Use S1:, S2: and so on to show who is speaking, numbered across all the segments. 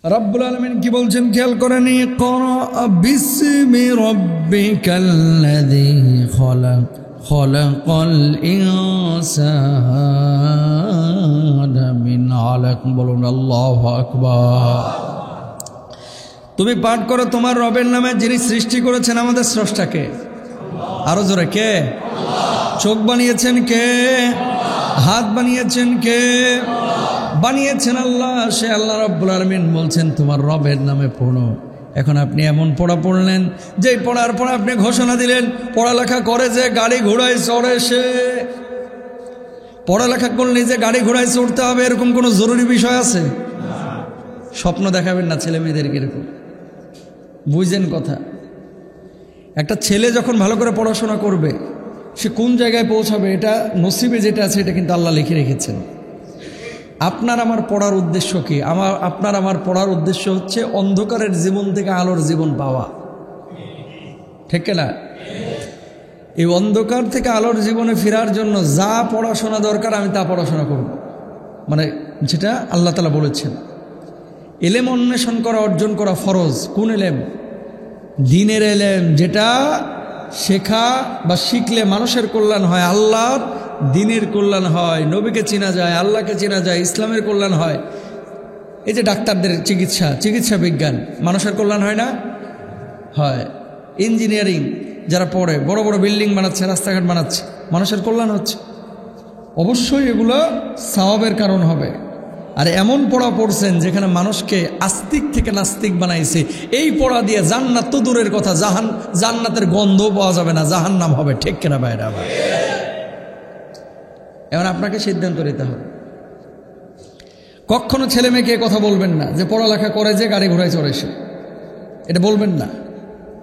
S1: রব্বুল আলামিন কি বলছেন খেয়াল করেন, ইকরা বিসমি রাব্বিকাল্লাযী খলাক খলাকাল ইনসানা মিন আলাক। বলুন আল্লাহু আকবার। তুমি পাঠ করো তোমার রবের নামে, যিনি সৃষ্টি করেছেন আমাদের স্রষ্টাকে। আরো জোরে, কে? চোখ বানিয়েছেন কে? হাত বানিয়েছেন কে? বানিয়েছেন আল্লাহ। সে আল্লাহ রাব্বুল আলামিন বলছেন তোমার রবের নামে পড়ো। এখন আপনি এমন পড়া পড়লেন যে পড়ার পর আপনি ঘোষণা দিলেন পড়ালেখা করে যে গাড়ি ঘোড়ায় চড়ে, সে পড়ালেখা করলে যে গাড়ি ঘোড়ায় চড়তে হবে এরকম কোনো জরুরি বিষয় আছে? স্বপ্ন দেখাবেন না ছেলে মেয়েদেরকে এরকম, বুঝছেন কথা? একটা ছেলে যখন ভালো করে পড়াশোনা করবে সে কোন জায়গায় পৌঁছাবে এটা নসিবে যেটা আছে এটা কিন্তু আল্লাহ লিখে রেখেছেন। আপনার আমার পড়ার উদ্দেশ্য কি? আপনার আমার পড়ার উদ্দেশ্য হচ্ছে অন্ধকারের জীবন থেকে আলোর জীবন পাওয়া, ঠিক না? এই অন্ধকার থেকে আলোর জীবনে ফেরার জন্য যা পড়াশোনা দরকার আমি তা পড়াশোনা করব, মানে যেটা আল্লাহ তাআলা বলেছেন। এলেম অন্বেষণ করা, অর্জন করা ফরজ। কোন এলেম? দ্বীনের এলেম, যেটা শেখা বা শিখলে মানুষের কল্যাণ হয়, আল্লাহর দ্বীনের কল্যাণ হয়, নবীকে চেনা যায়, আল্লাহকে চেনা যায়, ইসলামের কল্যাণ হয়। এই যে ডাক্তারদের চিকিৎসা বিজ্ঞান, মানুষের কল্যাণ হয় না? হয়। ইঞ্জিনিয়ারিং যারা পড়ে, বড় বড় বিল্ডিং বানাচ্ছে, রাস্তাঘাট বানাচ্ছে, মানুষের কল্যাণ হচ্ছে। অবশ্যই এগুলো সওয়াবের কারণ হবে। আর এমন পড়া পড়ছেন যেখানে মানুষকে আস্তিক থেকে নাস্তিক বানাইছে। এই পড়া দিয়ে জান্নাত তো দূরের কথা, জান্নাতের গন্ধ পাওয়া যাবে না, জাহান্নাম হবে, ঠিক কিনা বাইরে? আবার এবার আপনাকে সিদ্ধান্ত নিতে হবে। কখনো ছেলে মেয়েকে কথা বলবেন না যে পড়ালেখা করে যে গাড়ি ঘোড়ায় চড়ে সে, এটা বলবেন না।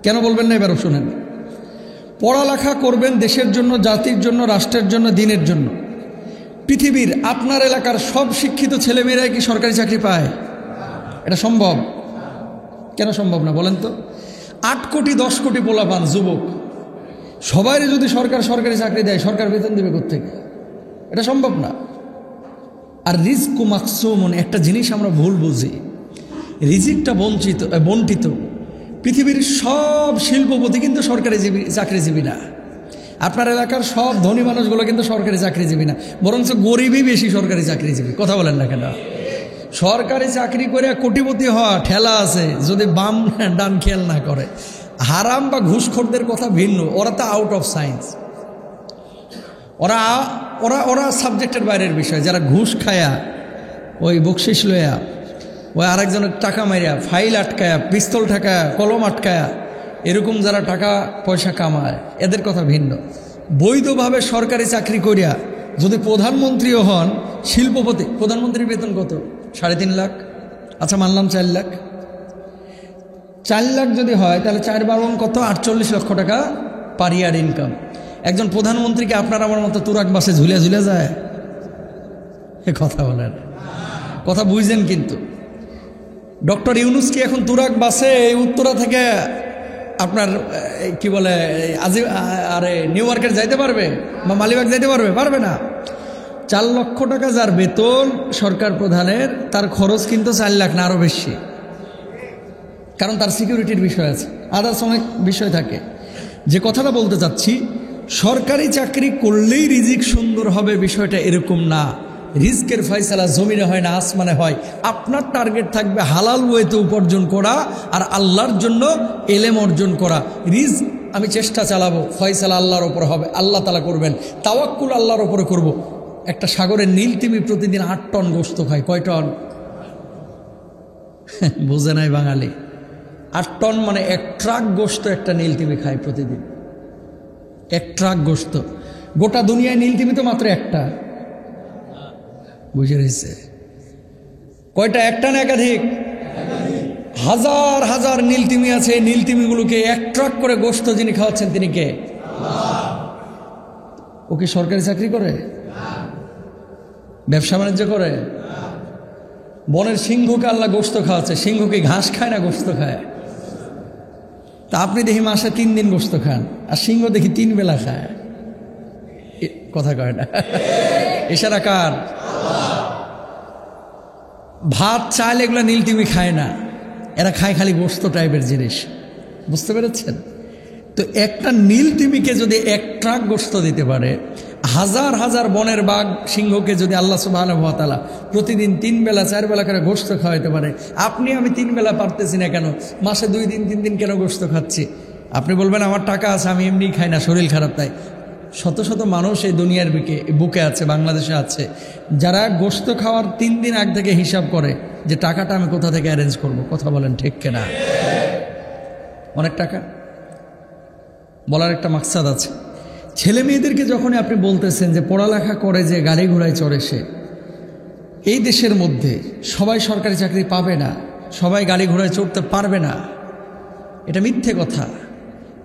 S1: কেন বলবেন না এবারও শুনেন। পড়ালেখা করবেন দেশের জন্য, জাতির জন্য, রাষ্ট্রের জন্য, দ্বীনের জন্য। পৃথিবীর আপনার এলাকার সব শিক্ষিত ছেলেমেয়েরাই কি সরকারি চাকরি পায়? এটা সম্ভব? কেন সম্ভব না বলেন তো? 8 কোটি 10 কোটি পোলাপান যুবক, সবাই যদি সরকারি চাকরি দেয়, সরকার বেতন দেবে কোত্থেকে? এটা সম্ভব না। আর রিজকু মাকসুমুন, একটা জিনিস আমরা ভুল বুঝি, রিজিকটা বন্টিত। পৃথিবীর সব শিল্পপতি কিন্তু সরকারি চাকরিজীবী না। আপনার এলাকার সব ধনী মানুষগুলো কিন্তু সরকারি চাকরিজীবী না, বরঞ্চ গরিবই বেশি সরকারি চাকরিজীবী। কথা বলেন না কেন? সরকারি চাকরি করে কোটিপতি হওয়া ঠেলা আছে যদি বাম ডান খেয়াল না করে। হারাম বা ঘুষখোরদের কথা ভিন্ন, ওরা তো আউট অফ সায়েন্স, ওরা ওরা ওরা সাবজেক্টের বাইরের বিষয়। যারা ঘুষ খায়া, ওই বকশিস লয়া, ওই আরেকজনের টাকা মারিয়া, ফাইল আটকায়া, পিস্তল ঠাকায়া, কলম আটকায়া, এরকম যারা টাকা পয়সা কামায় এদের কথা ভিন্ন। বৈধভাবে সরকারি চাকরি করিয়া যদি প্রধানমন্ত্রীও হন, শিল্পপতি, প্রধানমন্ত্রীর বেতন কত? 3.5 লাখ। আচ্ছা মানলাম 4 লাখ। 4 লাখ যদি হয় তাহলে 4 বারণ কত? 48 লক্ষ টাকা পার ইয়ার ইনকাম। একজন প্রধানমন্ত্রীকে আপনার আমার মতো তুরাক বাসে ঝুলে যায়? এ কথা বলেন, কথা বুঝছেন? কিন্তু ডক্টর ইউনূস কি এখন তুরাক বাসে উত্তরা থেকে আপনার কি বলে নিউ মার্কেট যাইতে পারবে বা মালিবাগ যাইতে পারবে? পারবে না। 4 লক্ষ টাকা যার বেতন সরকার প্রধানের, তার খরচ কিন্তু 4 লাখ না, আরও বেশি। কারণ তার সিকিউরিটির বিষয় আছে, আদার্স অনেক বিষয় থাকে। যে কথাটা বলতে চাচ্ছি, সরকারি চাকরি করলেই রিজিক সুন্দর হবে বিষয়টা এরকম না। রিজকের ফয়সালা জমিনে হয় না, আসমানে হয়। আপনার টার্গেট থাকবে হালাল ওয়েতে উপার্জন করা আর আল্লাহর জন্য এলেম অর্জন করা। রিজক আমি চেষ্টা চালাবো, ফয়সালা আল্লাহর ওপর হবে, আল্লাহ তাআলা করবেন। তাওয়াক্কুল আল্লাহর ওপরে করব। একটা সাগরের নীল তিমি প্রতিদিন 8 টন গোশত খায়। কয় টন? বুঝে নাই বাঙালি। 8 টন মানে 1 ট্রাক গোশত একটা নীল তিমি খায় প্রতিদিন। 1 ট্রাক গোশত। গোটা দুনিয়ায় নীল তিমি তো মাত্র একটা। বুঝে রয়েছে? কয়টা? একটা না একাধিক? হাজার হাজার নীলতিমি আছে। নীলতিমিগুলোকে 1 ট্রাক করে গোশত যিনি খাওয়াচ্ছেন তিনি কে? ও কি সরকারি চাকরি করে? ব্যবসা বাণিজ্য করে? বনের সিংহকে আল্লাহ গোশত খাওয়াচ্ছে। সিংহ কি ঘাস খায় না গোশত খায়? তা আপনি দেখি মাসে 3 দিন গোশত খান, আর সিংহ দেখি 3 বেলা খায়। কথা কয় না? ইশারা কার? ভাত চাল এগুলো নীলতিমি খায় না, এরা খায় খালি গোস্ত টাইপের জিনিস। বুঝতে পেরেছেন? তো একটা নীলতিমিকে যদি এক ট্রাক গোস্ত দিতে পারে, হাজার হাজার বনের বাঘ সিংহকে যদি আল্লাহ সুবহানাহু ওয়া তাআলা প্রতিদিন 3 বেলা 4 বেলা করে গোস্ত খাওয়াইতে পারে, আপনি আমি 3 বেলা পারতেছি না কেন, মাসে 2 দিন 3 দিন কেন গোস্ত খাচ্ছি? আপনি বলবেন আমার টাকা আছে, আমি এমনি খাই না, শরীর খারাপ তাই। শত শত মানুষ এই দুনিয়ার বুকে আছে, বাংলাদেশে আছে, যারা গোস্ত খাওয়ার 3 দিন আগ থেকে হিসাব করে যে টাকাটা আমি কোথা থেকে অ্যারেঞ্জ করব। কথা বলেন ঠিক কিনা? অনেক টাকা বলার একটা মাকসাদ আছে। ছেলে মেয়েদেরকে যখনই আপনি বলতেছেন যে পড়ালেখা করে যে গাড়ি ঘোড়ায় চড়ে সে, এই দেশের মধ্যে সবাই সরকারি চাকরি পাবে না, সবাই গাড়ি ঘোড়ায় চড়তে পারবে না, এটা মিথ্যে কথা।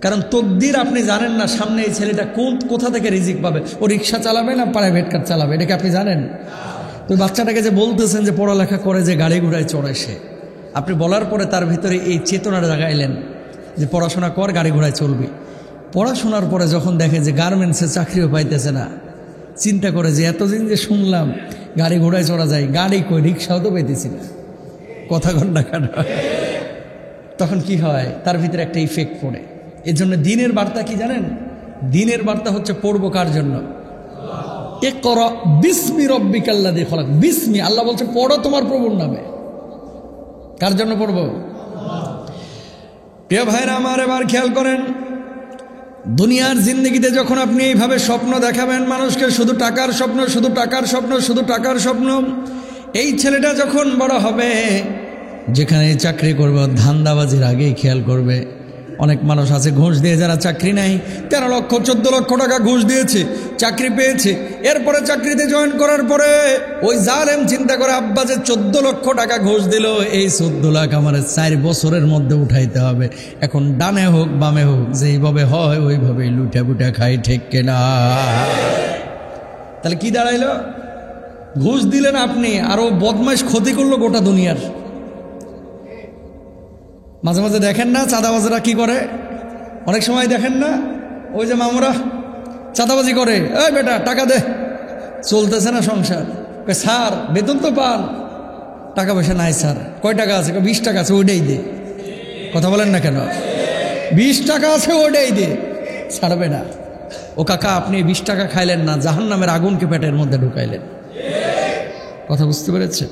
S1: কারণ তকদির আপনি জানেন না সামনে এই ছেলেটা কোথা থেকে রিজিক পাবে, ও রিক্সা চালাবে না প্রাইভেট কার চালাবে, এটাকে আপনি জানেন? তো বাচ্চাটাকে যে বলতেছেন যে পড়ালেখা করে যে গাড়ি ঘোড়ায় চড়ে সে, আপনি বলার পরে তার ভিতরে এই চেতনাটা জাগাইলেন যে পড়াশোনা কর, গাড়ি ঘোড়ায় চলবি। পড়াশোনার পরে যখন দেখে যে গার্মেন্টসে চাকরিও পাইতেছে না, চিন্তা করে যে এতদিন যে শুনলাম গাড়ি ঘোড়ায় চড়া যায়, গাড়ি কই, রিক্সাও তো পাইতেছি না, কথা ঘন্টা কাটা। তখন কি হয়, তার ভিতরে একটা ইফেক্ট পড়ে। এর জন্য দিনের বার্তা কি জানেন? দিনের বার্তা হচ্ছে পড়বো কার জন্য? ইকরা বিসমি রব্বিকাল্লাযী খলাক। বিসমি, আল্লাহ বলছে পড়ো তোমার প্রভুর নামে। কার জন্য পড়বো? প্রিয় ভাইরা আমার, এবার খেয়াল করেন, দুনিয়ার জিন্দগিতে যখন আপনি এইভাবে স্বপ্ন দেখাবেন মানুষকে, শুধু টাকার স্বপ্ন, শুধু টাকার স্বপ্ন, শুধু টাকার স্বপ্ন, এই ছেলেটা যখন বড় হবে, যেখানে চাকরি করবে ধান্দাবাজির আগেই খেয়াল করবে। অনেক মানুষ আছে ঘুষ দিয়ে যারা চাকরি নেয়, 13 লক্ষ 14 লক্ষ টাকা ঘুষ দিয়েছে, চাকরি পেয়েছে, এরপরে চাকরিতে জয়েন করার পরে ওই জালেম চিন্তা করে আব্বা যে 14 লক্ষ টাকা ঘুষ দিল, এই 14 লাখ আমার 4 বছরের মধ্যে উঠাইতে হবে। এখন ডানে হোক বামে হোক, যেইভাবে হয় ওইভাবেই লুটে বুটে খাই, ঠিক কিনা? তাহলে কি দাঁড়াইলো? ঘুষ দিলেন আপনি, আরো বদমাইশ ক্ষতি করলো গোটা দুনিয়ার। মাঝে মাঝে দেখেন না চাঁদাবাজরা কি করে? অনেক সময় দেখেন না ওই যে মামুরা চাঁদাবাজি করে, এই বেটা টাকা দে, চলতেছে না সংসার। স্যার বেতন তো পান, টাকা পয়সা নাই স্যার। কয় টাকা আছে? 20 টাকা আছে, ওইটাই দে। কথা বলেন না কেন? 20 টাকা আছে, ওইটাই দে, ছাড়বে না। ও কাকা, আপনি 20 টাকা খাইলেন না, জাহান্নামের আগুনকে পেটের মধ্যে ঢুকাইলেন। কথা বুঝতে পেরেছে?